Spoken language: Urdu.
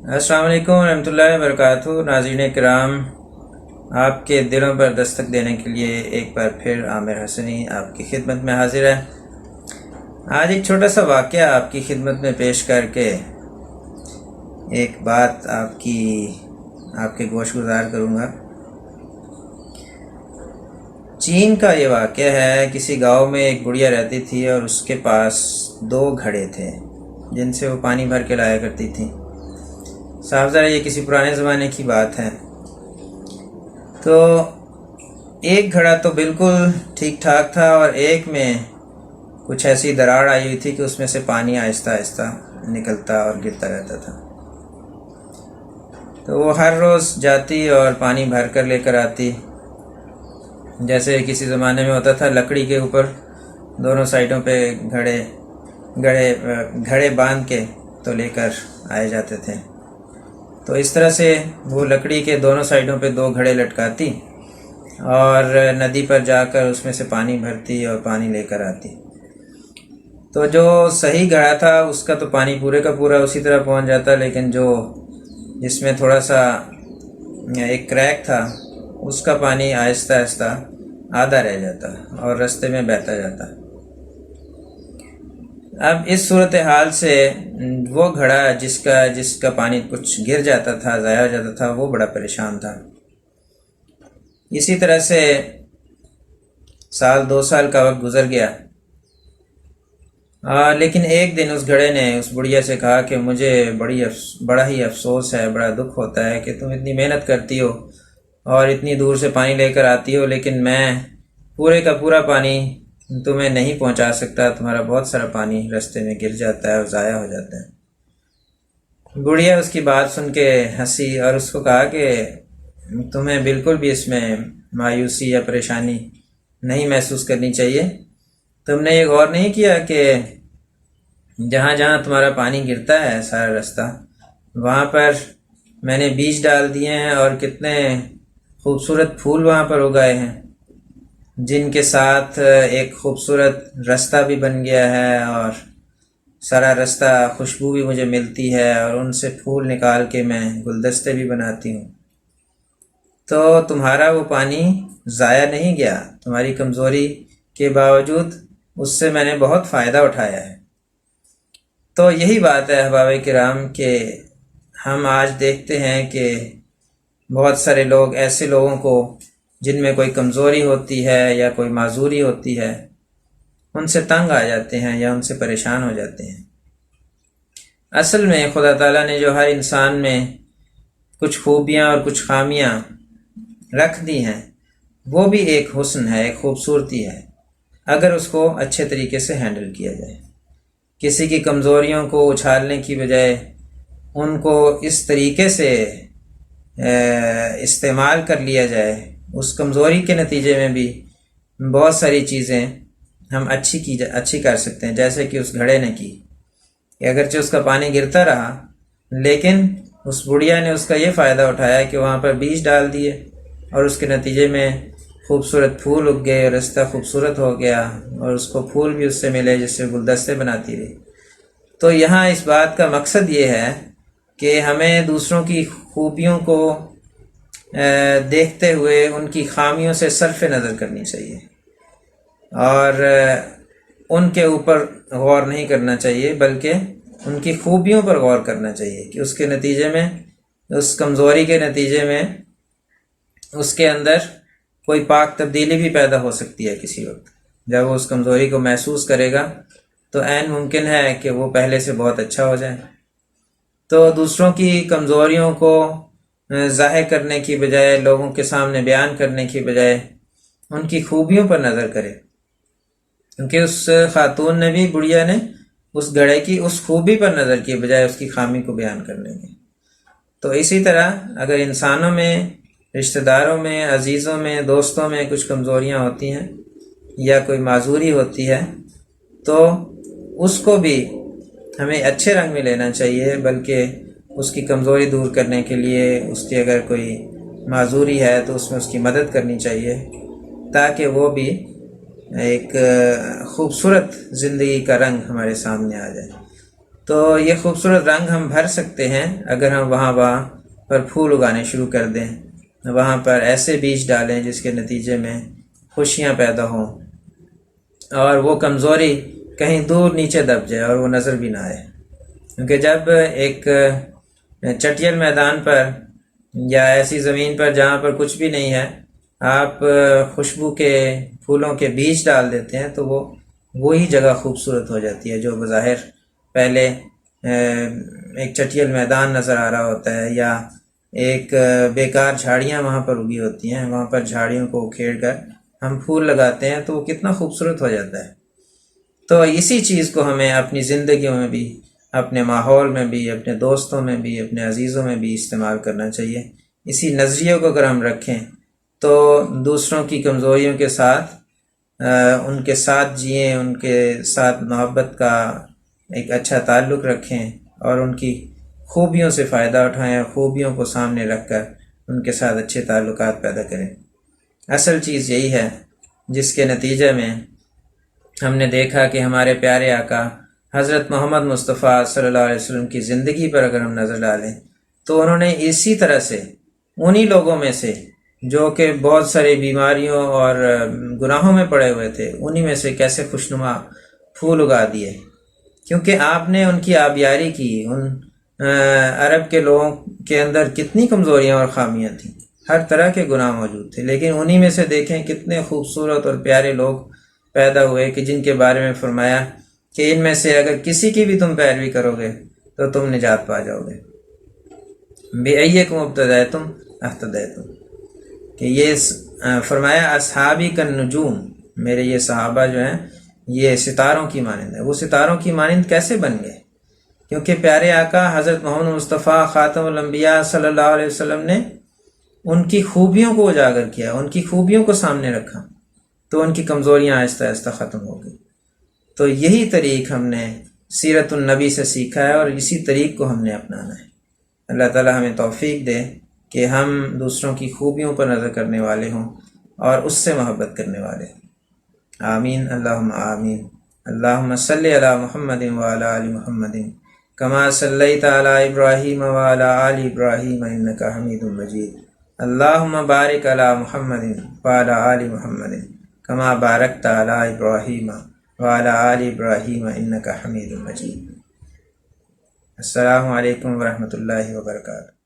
السلام علیکم ورحمۃ اللہ وبرکاتہ۔ ناظرین کرام، آپ کے دلوں پر دستک دینے کے لیے ایک بار پھر عامر حسنی آپ کی خدمت میں حاضر ہے۔ آج ایک چھوٹا سا واقعہ آپ کی خدمت میں پیش کر کے ایک بات آپ کے گوش گزار کروں گا۔ چین کا یہ واقعہ ہے۔ کسی گاؤں میں ایک بڑھیا رہتی تھی اور اس کے پاس 2 گھڑے تھے جن سے وہ پانی بھر کے لایا کرتی تھی۔ صاحب ذرا یہ کسی پرانے زمانے کی بات ہے۔ تو ایک گھڑا تو بالکل ٹھیک ٹھاک تھا اور ایک میں کچھ ایسی دراڑ آئی ہوئی تھی کہ اس میں سے پانی آہستہ آہستہ نکلتا اور گرتا رہتا تھا۔ تو وہ ہر روز جاتی اور پانی بھر کر لے کر آتی، جیسے کسی زمانے میں ہوتا تھا، لکڑی کے اوپر دونوں سائڈوں پہ گھڑے باندھ کے تو لے کر آئے جاتے تھے۔ تو اس طرح سے وہ لکڑی کے دونوں سائڈوں پہ 2 گھڑے لٹکاتی اور ندی پر جا کر اس میں سے پانی بھرتی اور پانی لے کر آتی۔ تو جو صحیح گھڑا تھا اس کا تو پانی پورے کا پورا اسی طرح پہنچ جاتا، لیکن جس میں تھوڑا سا ایک کریک تھا اس کا پانی آہستہ آہستہ آدھا رہ جاتا اور رستے میں بہتا جاتا۔ اب اس صورتحال سے وہ گھڑا جس کا پانی کچھ گر جاتا تھا، ضائع ہو جاتا تھا، وہ بڑا پریشان تھا۔ اسی طرح سے 2 سال کا وقت گزر گیا، لیکن ایک دن اس گھڑے نے اس بڑھیا سے کہا کہ مجھے بڑا ہی افسوس ہے، بڑا دکھ ہوتا ہے کہ تم اتنی محنت کرتی ہو اور اتنی دور سے پانی لے کر آتی ہو، لیکن میں پورے کا پورا پانی تمہیں نہیں پہنچا سکتا، تمہارا بہت سارا پانی رستے میں گر جاتا ہے اور ضائع ہو جاتا ہے۔ بڑھیا اس کی بات سن کے ہنسی اور اس کو کہا کہ تمہیں بالکل بھی اس میں مایوسی یا پریشانی نہیں محسوس کرنی چاہیے۔ تم نے یہ غور نہیں کیا کہ جہاں جہاں تمہارا پانی گرتا ہے سارا رستہ، وہاں پر میں نے بیج ڈال دیے ہیں اور کتنے خوبصورت پھول وہاں پر اگائے ہیں، جن کے ساتھ ایک خوبصورت رستہ بھی بن گیا ہے اور سارا رستہ خوشبو بھی مجھے ملتی ہے اور ان سے پھول نکال کے میں گلدستے بھی بناتی ہوں۔ تو تمہارا وہ پانی ضائع نہیں گیا، تمہاری کمزوری کے باوجود اس سے میں نے بہت فائدہ اٹھایا ہے۔ تو یہی بات ہے احباب کرام کہ ہم آج دیکھتے ہیں کہ بہت سارے لوگ ایسے لوگوں کو جن میں کوئی کمزوری ہوتی ہے یا کوئی معذوری ہوتی ہے، ان سے تنگ آ جاتے ہیں یا ان سے پریشان ہو جاتے ہیں۔ اصل میں خدا تعالیٰ نے جو ہر انسان میں کچھ خوبیاں اور کچھ خامیاں رکھ دی ہیں، وہ بھی ایک حسن ہے، ایک خوبصورتی ہے، اگر اس کو اچھے طریقے سے ہینڈل کیا جائے۔ کسی کی کمزوریوں کو اچھالنے کی بجائے ان کو اس طریقے سے استعمال کر لیا جائے، اس کمزوری کے نتیجے میں بھی بہت ساری چیزیں ہم اچھی کر سکتے ہیں، جیسے کہ اس گھڑے نے کی کہ اگرچہ اس کا پانی گرتا رہا، لیکن اس بڑھیا نے اس کا یہ فائدہ اٹھایا کہ وہاں پر بیج ڈال دیے اور اس کے نتیجے میں خوبصورت پھول اگ گئے، رستہ خوبصورت ہو گیا اور اس کو پھول بھی اس سے ملے جس سے گلدستے بناتی رہی۔ تو یہاں اس بات کا مقصد یہ ہے کہ ہمیں دوسروں کی خوبیوں کو دیکھتے ہوئے ان کی خامیوں سے صرف نظر کرنی چاہیے اور ان کے اوپر غور نہیں کرنا چاہیے، بلکہ ان کی خوبیوں پر غور کرنا چاہیے کہ اس کے نتیجے میں، اس کمزوری کے نتیجے میں اس کے اندر کوئی پاک تبدیلی بھی پیدا ہو سکتی ہے۔ کسی وقت جب وہ اس کمزوری کو محسوس کرے گا تو عین ممکن ہے کہ وہ پہلے سے بہت اچھا ہو جائے۔ تو دوسروں کی کمزوریوں کو ظاہر کرنے کی بجائے، لوگوں کے سامنے بیان کرنے کی بجائے ان کی خوبیوں پر نظر کرے، کیونکہ اس خاتون نے بھی، بڑھیا نے، اس گھڑے کی اس خوبی پر نظر کی بجائے اس کی خامی کو بیان کرنے کی۔ تو اسی طرح اگر انسانوں میں، رشتہ داروں میں، عزیزوں میں، دوستوں میں کچھ کمزوریاں ہوتی ہیں یا کوئی معذوری ہوتی ہے تو اس کو بھی ہمیں اچھے رنگ میں لینا چاہیے، بلکہ اس کی کمزوری دور کرنے کے لیے، اس کی اگر کوئی معذوری ہے تو اس میں اس کی مدد کرنی چاہیے تاکہ وہ بھی ایک خوبصورت زندگی کا رنگ ہمارے سامنے آ جائے۔ تو یہ خوبصورت رنگ ہم بھر سکتے ہیں اگر ہم وہاں پر پھول اگانے شروع کر دیں، وہاں پر ایسے بیج ڈالیں جس کے نتیجے میں خوشیاں پیدا ہوں اور وہ کمزوری کہیں دور نیچے دب جائے اور وہ نظر بھی نہ آئے۔ کیونکہ جب ایک چٹیل میدان پر یا ایسی زمین پر جہاں پر کچھ بھی نہیں ہے آپ خوشبو کے پھولوں کے بیج ڈال دیتے ہیں تو وہی جگہ خوبصورت ہو جاتی ہے جو بظاہر پہلے ایک چٹیل میدان نظر آ رہا ہوتا ہے یا ایک بیکار جھاڑیاں وہاں پر اگی ہوتی ہیں، وہاں پر جھاڑیوں کو اکھیڑ کر ہم پھول لگاتے ہیں تو وہ کتنا خوبصورت ہو جاتا ہے۔ تو اسی چیز کو ہمیں اپنی زندگیوں میں بھی، اپنے ماحول میں بھی، اپنے دوستوں میں بھی، اپنے عزیزوں میں بھی استعمال کرنا چاہیے۔ اسی نظریے کو اگر ہم رکھیں تو دوسروں کی کمزوریوں کے ساتھ ان کے ساتھ جئیں، ان کے ساتھ محبت کا ایک اچھا تعلق رکھیں اور ان کی خوبیوں سے فائدہ اٹھائیں، خوبیوں کو سامنے رکھ کر ان کے ساتھ اچھے تعلقات پیدا کریں۔ اصل چیز یہی ہے جس کے نتیجے میں ہم نے دیکھا کہ ہمارے پیارے آقا حضرت محمد مصطفیٰ صلی اللہ علیہ وسلم کی زندگی پر اگر ہم نظر ڈالیں تو انہوں نے اسی طرح سے انہی لوگوں میں سے جو کہ بہت ساری بیماریوں اور گناہوں میں پڑے ہوئے تھے، انہی میں سے کیسے خوشنما پھول اگا دیے، کیونکہ آپ نے ان کی آبیاری کی۔ ان عرب کے لوگوں کے اندر کتنی کمزوریاں اور خامیاں تھیں، ہر طرح کے گناہ موجود تھے، لیکن انہی میں سے دیکھیں کتنے خوبصورت اور پیارے لوگ پیدا ہوئے کہ جن کے بارے میں فرمایا کہ ان میں سے اگر کسی کی بھی تم پیروی کرو گے تو تم نجات پا جاؤ گے۔ بِأَيِّكُمْ ابْتَدَيْتُمْ اهْتَدَيْتُمْ، کہ یہ فرمایا اصحابی کالنجوم، میرے یہ صحابہ جو ہیں یہ ستاروں کی مانند ہے۔ وہ ستاروں کی مانند کیسے بن گئے؟ کیونکہ پیارے آقا حضرت محمد مصطفیٰ خاتم الانبیاء صلی اللہ علیہ وسلم نے ان کی خوبیوں کو اجاگر کیا، ان کی خوبیوں کو سامنے رکھا، تو ان کی کمزوریاں آہستہ آہستہ ختم ہو گئی۔ تو یہی طریق ہم نے سیرت النبی سے سیکھا ہے اور اسی طریق کو ہم نے اپنانا ہے۔ اللہ تعالی ہمیں توفیق دے کہ ہم دوسروں کی خوبیوں پر نظر کرنے والے ہوں اور اس سے محبت کرنے والے ہوں۔ آمین اللہم آمین۔ اللہم صلی علی محمد وعلی آل محمد کما صلیت علی ابراہیم وعلی آل ابراہیم انک حمید مجید۔ اللہم بارک علی محمد وعلی آل محمد کما بارکت علی ابراہیم وعلی آل ابراہیم انک حمید مجید۔ السلام علیکم ورحمۃ اللہ وبرکاتہ۔